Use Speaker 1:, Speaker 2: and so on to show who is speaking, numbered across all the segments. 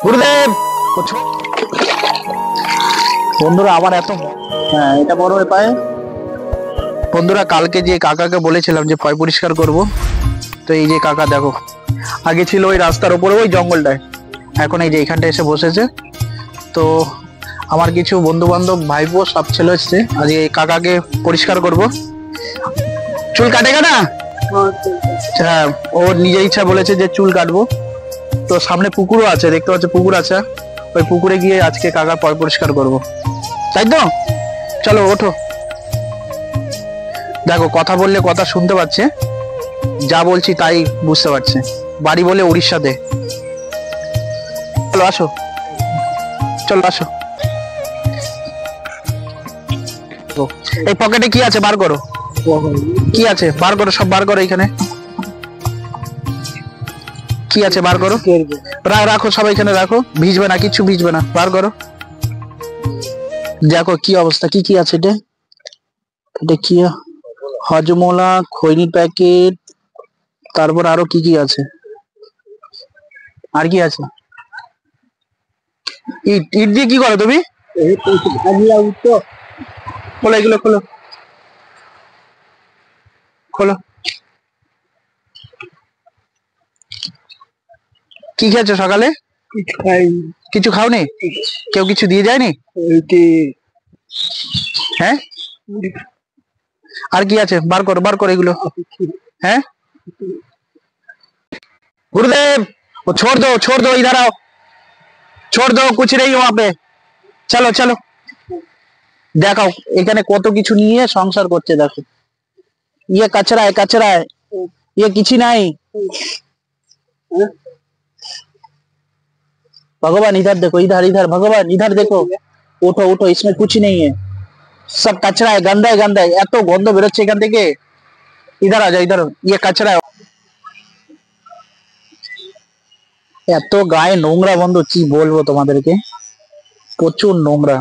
Speaker 1: গুরুদেব বন্ধুরা আমার এত হ্যাঁ এটা বড় হয়ে পায়। বন্ধুরা কালকে যে কাকাকে বলেছিলাম যে পয় পরিষ্কার করব, তো এই যে কাকা দেখো, আগে ছিল ওই রাস্তার উপরে ওই জঙ্গলটায়, এখন এই যে এখানটা এসে বসেছে। তো আমার কিছু বন্ধু বান্ধব ভাইপো সব ছেলে এসছে, আজকে এই কাকাকে পরিষ্কার করব। চুল কাটেগা না? হ্যাঁ, ও নিজের ইচ্ছা বলেছে যে চুল কাটবো। তো সামনে পুকুরও আছে, দেখতে পাচ্ছ পুকুর আছে, ওই পুকুরে গিয়ে আজকে কাকা পয় পরিষ্কার করব, তাই তো? চলো ওঠো। দেখো কথা বললে কথা শুনতে পাচ্ছে, যা বলছি তাই বুঝতে পারছে। বাড়ি বলে উড়িষ্যাতে। চলো আসো, চলো আসো। এই পকেটে কি আছে বার করো, কি আছে বার করো, সব বার করো। এখানে কি আছে বার করো, রাখো সবাই এখানে রাখো, ভিজবে না, কিছু ভিজবে না, বার করো। দেখো কি অবস্থা, কি কি আছে এটা, এটা কি? হজমোলা, খৈনি প্যাকেট, তারপর আরো কি কি আছে, আর কি আছে? ইট, ইট দিয়ে কি করো তুমি? খোলো এগুলো, খোলো খোলো। কি খেয়েছো সকালে? কিছু খাওনি? কেউ কিছু দিয়ে যায়নি? হ্যাঁ, আর কি আছে বার করো, বার করো এগুলো। হ্যাঁ गुरुदेव, वो छोड़ दो, इधर आओ, छोड़ दो, कुछ नहीं वहां पे, চলো চলো। দেখাও এখানে কত কিছু নিয়ে সংসার করছে, দেখো। ইয়ে कचरा है, कचरा है, ये কিছু নাই। भगवान इधर देखो, इधर इधर भगवान इधर देखो, उठो उठो, इसमें कुछ नहीं है, सब कचरा है, गंदा है, गंदा है, এত গন্ধ বেরোচ্ছে এখান থেকে। इधर आ जाओ, इधर, ये कचरा है। এত গায়ে নোংরা বন্ধু, কি বলবো তোমাদেরকে, প্রচুর নোংরা।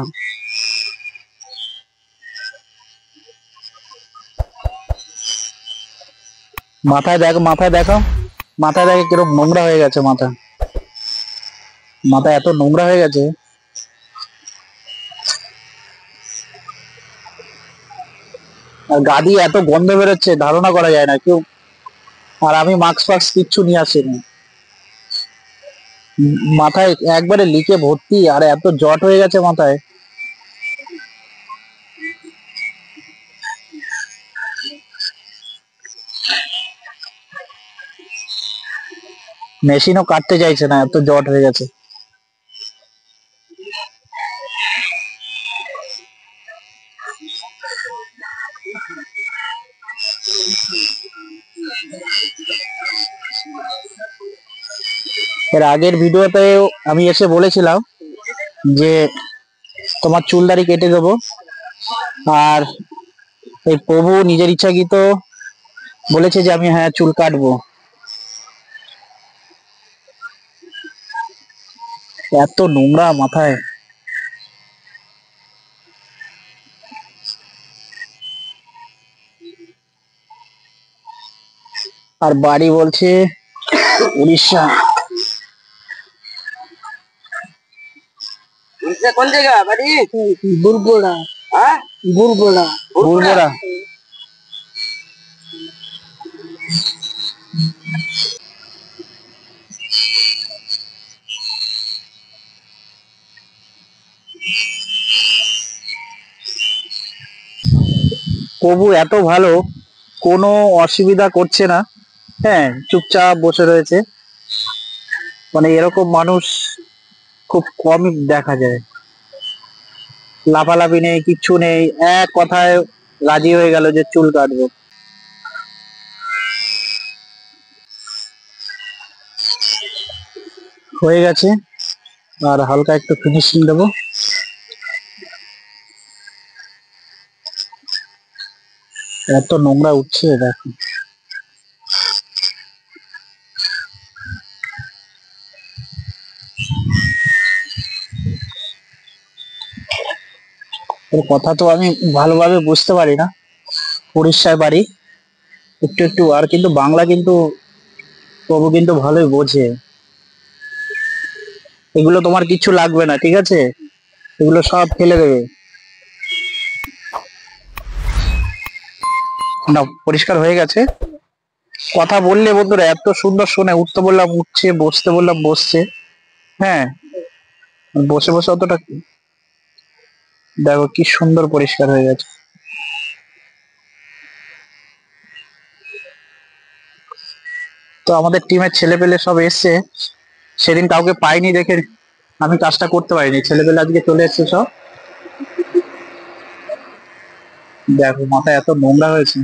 Speaker 1: মাথায় দেখো, মাথায় দেখো, মাথায় দেখো কিরকম নোংরা হয়ে গেছে মাথা, মাথা এত নোংরা হয়ে গেছে। আর গা দিয়ে এত গন্ধ বেরোচ্ছে, ধারণা করা যায় না কেউ। আর আমি মাস্ক ফাস্ক কিচ্ছু নিয়ে আসিনি, মাথায় একবারে লিকে ভর্তি, আর এত জট হয়ে গেছে মাথায়। মেশিনও কাটতে চাইছে না, এত জট হয়ে গেছে। এর আগের ভিডিওতে আমি এসে বলেছিলাম যে তোমার চুল দাড়ি কেটে দেবো, আর এই প্রভু নিজের ইচ্ছাকৃত বলেছে যে আমি হ্যাঁ চুল কাটবো। এত নোংরা মাথায়। আর বাড়ি বলছে উড়িষ্যা।
Speaker 2: কোন জায়গা বাড়ি?
Speaker 1: বুরগোড়া।
Speaker 2: হ্যাঁ,
Speaker 1: বুরগোড়া, বুরগোড়া। প্রভু এত ভালো, কোনো অসুবিধা করছে না, হ্যাঁ চুপচাপ বসে রয়েছে। মানে এরকম মানুষ খুব কমই দেখা যায়। লাফালাফি নেই, কিচ্ছু নেই, এক কথায় রাজি হয়ে গেল যে চুল কাটবো। হয়ে গেছে, আর হালকা একটু ফিনিশিং দেবো। এত নোংরা উঠছে দেখো। ওর কথা তো আমি ভালোভাবে বুঝতে পারি না, উড়িষ্যায় বাড়ি, একটু একটু আর, কিন্তু বাংলা কিন্তু প্রভু কিন্তু ভালোই বোঝে। এগুলো তোমার কিছু লাগবে না, ঠিক আছে? এগুলো সব ফেলে দেবে। না, পরিষ্কার হয়ে গেছে। কথা বললে বন্ধুরা এত সুন্দর শোনে, উঠতে বললাম উঠছে, বসতে বললাম বসছে। হ্যাঁ, বসে বসে অতটা দেখো কি সুন্দর পরিষ্কার হয়ে গেছে। তো আমাদের টিমের ছেলে পেলে সব এসছে, সেদিন কাউকে পাইনি দেখে আমি কাজটা করতে পারিনি। ছেলে পেলে আজকে চলে এসছে সব। দেখো মাথা এত নোংরা হয়েছে।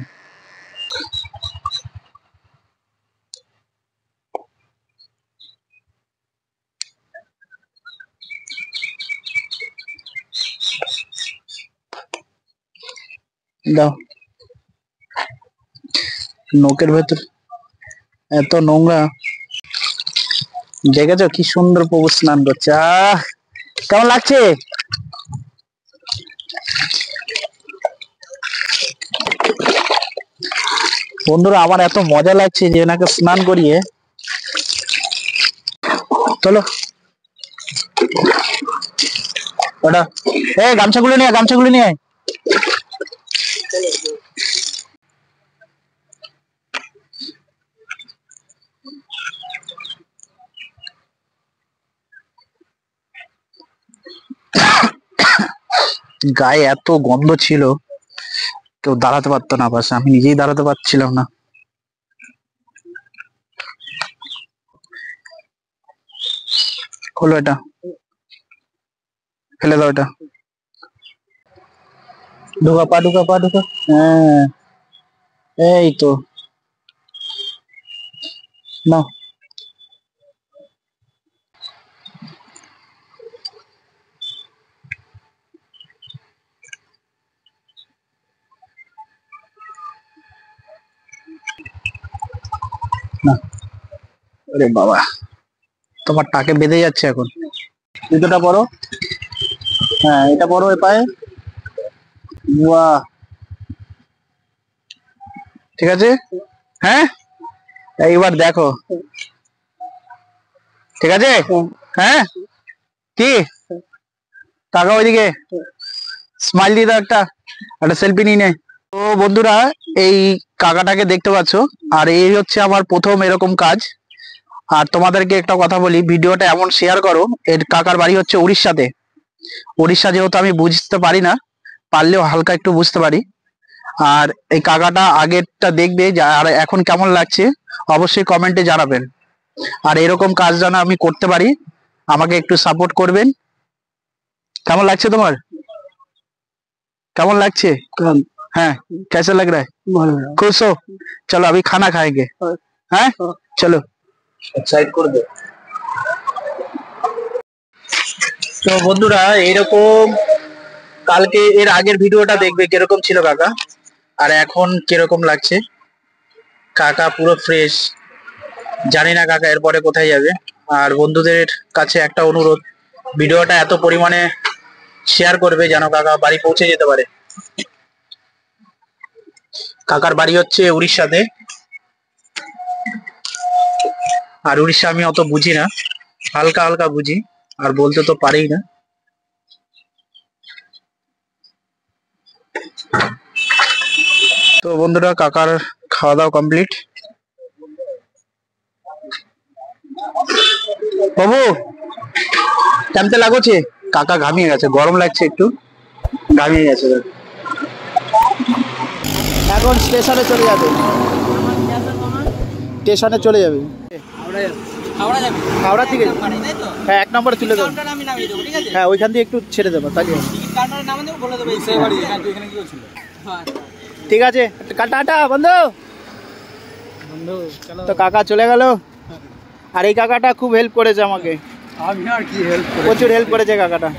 Speaker 1: দাও, নোকের ভেতর এত নোংরা। দেখেছো কি সুন্দর প্রভু স্নান করছে। কেমন লাগছে? বন্ধুরা আমার এত মজা লাগছে যে এনাকে স্নান করিয়ে। চলো ওটা, গামছাগুলো নিয়ে, গামছাগুলো নিয়ে। গায়ে এত গন্ধ ছিল, কেউ দাঁড়াতে পারতো না পাশে, আমি নিজেই দাঁড়াতে পারছিলাম না। খোলো এটা, ফেলে দাও এটা। ঢুকা পা, ঢুকা পা, ঢুকা। হ্যাঁ, এই তো না। আরে বাবা, তোমার টাকে বেঁধে যাচ্ছে এখন। জুতোটা পরো। হ্যাঁ, এটা পরো এ পায়ে। বাহ, ঠিক আছে। হ্যাঁ, এইবার দেখো, ঠিক আছে। হ্যাঁ, কি টাকা ওইদিকে স্মাইল দিয়ে দাও, একটা একটা সেলফি নিয়ে নে। তো বন্ধুরা, এই কাকাটাকে দেখতে পাচ্ছ, আর এই হচ্ছে আমার প্রথম এরকম কাজ। আর তোমাদেরকে একটা কথা বলি, ভিডিওটা এমন শেয়ার করো। এর কাকার বাড়ি হচ্ছে উড়িষ্যাতে। উড়িষ্যা যেহেতু আমি বুঝতে পারি না, পারলেও হালকা একটু বুঝতে পারি। আর এই কাকাটা আগেরটা দেখবে, আর এখন কেমন লাগছে অবশ্যই কমেন্টে জানাবেন। আর এরকম কাজ যেন আমি করতে পারি, আমাকে একটু সাপোর্ট করবেন। কেমন লাগছে তোমার? কেমন লাগছে? हाँ कैसा लग रहा है? खुश हो? चलो अभी खाना खाएंगे। हाँ चलो সাইড করে দে। তো বন্ধুরা এরকম কালকে এর আগের ভিডিওটা দেখবে কিরকম ছিল কাকা, আর এখন কিরকম লাগছে। কাকা পুরো ফ্রেশ। জানি না কাকা এরপরে কোথায় যাবে। আর বন্ধুদের কাছে একটা অনুরোধ, ভিডিওটা এত পরিমাণে শেয়ার করবে যেন কাকা বাড়ি পৌঁছে যেতে পারে। কাকার বাড়ি হচ্ছে উড়িষ্যাতে। আর উড়িষ্যা আমি অত বুঝি না, হালকা হালকা বুঝি, আর বলতে তো পারি না। তো বন্ধুরা কাকার খাওয়া দাওয়া কমপ্লিট। বাবু কেমতে লাগছে? কাকা ঘামিয়ে গেছে, গরম লাগছে একটু, ঘামিয়ে গেছে। এখন স্টেশনে চলে যাবে, স্টেশনে চলে যাবে। হাওড়া থেকে? হ্যাঁ, 1 নম্বরে তুলে দেবো। হ্যাঁ, ওইখান দিয়ে একটু ছেড়ে দেবো, তাহলে ঠিক আছে। টাটা বন্ধু। তো কাকা চলে গেল। আর এই কাকাটা খুব হেল্প করেছে আমাকে, প্রচুর হেল্প করেছে কাকাটা।